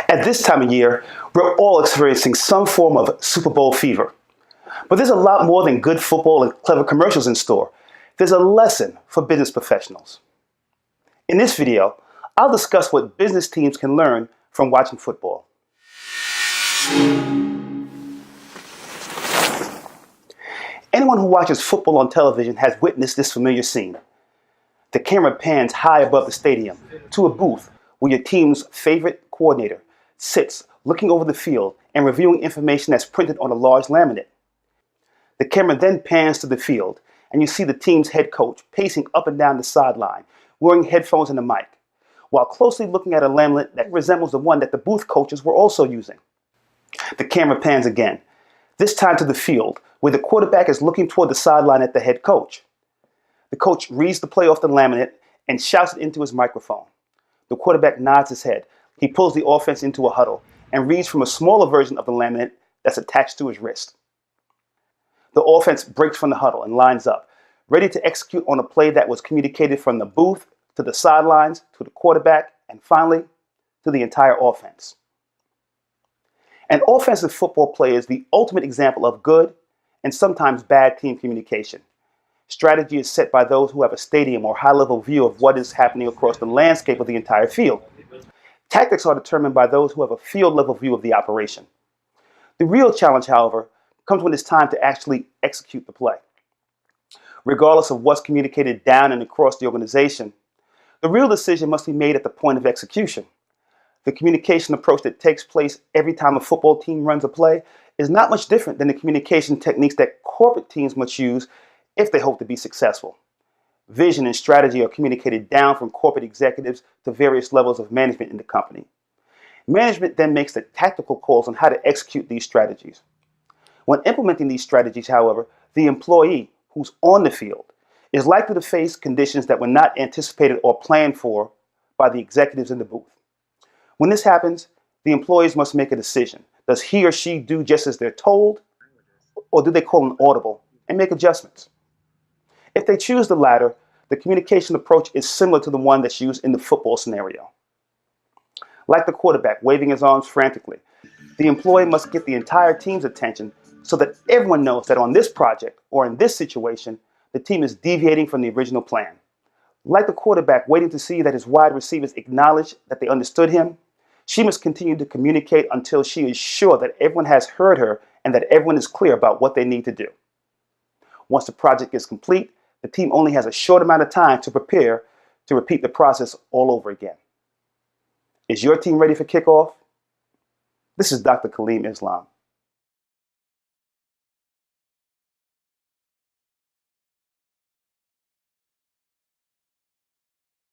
At this time of year, we're all experiencing some form of Super Bowl fever. But there's a lot more than good football and clever commercials in store. There's a lesson for business professionals. In this video, I'll discuss what business teams can learn from watching football. Anyone who watches football on television has witnessed this familiar scene. The camera pans high above the stadium to a booth where your team's favorite coordinator sits looking over the field and reviewing information that's printed on a large laminate. The camera then pans to the field and you see the team's head coach pacing up and down the sideline, wearing headphones and a mic, while closely looking at a laminate that resembles the one that the booth coaches were also using. The camera pans again, this time to the field, where the quarterback is looking toward the sideline at the head coach. The coach reads the play off the laminate and shouts it into his microphone. The quarterback nods his head. He pulls the offense into a huddle and reads from a smaller version of the laminate that's attached to his wrist. The offense breaks from the huddle and lines up, ready to execute on a play that was communicated from the booth to the sidelines, to the quarterback, and finally, to the entire offense. An offensive football play is the ultimate example of good and sometimes bad team communication. Strategy is set by those who have a stadium or high-level view of what is happening across the landscape of the entire field. Tactics are determined by those who have a field-level view of the operation. The real challenge, however, comes when it's time to actually execute the play. Regardless of what's communicated down and across the organization, the real decision must be made at the point of execution. The communication approach that takes place every time a football team runs a play is not much different than the communication techniques that corporate teams must use if they hope to be successful. Vision and strategy are communicated down from corporate executives to various levels of management in the company. Management then makes the tactical calls on how to execute these strategies. When implementing these strategies, however, the employee who's on the field is likely to face conditions that were not anticipated or planned for by the executives in the booth. When this happens, the employees must make a decision. Does he or she do just as they're told, or do they call an audible and make adjustments? If they choose the latter, the communication approach is similar to the one that's used in the football scenario. Like the quarterback waving his arms frantically, the employee must get the entire team's attention so that everyone knows that on this project or in this situation, the team is deviating from the original plan. Like the quarterback waiting to see that his wide receivers acknowledge that they understood him, she must continue to communicate until she is sure that everyone has heard her and that everyone is clear about what they need to do. Once the project is complete, the team only has a short amount of time to prepare to repeat the process all over again. Is your team ready for kickoff? This is Dr. Kaliym Islam.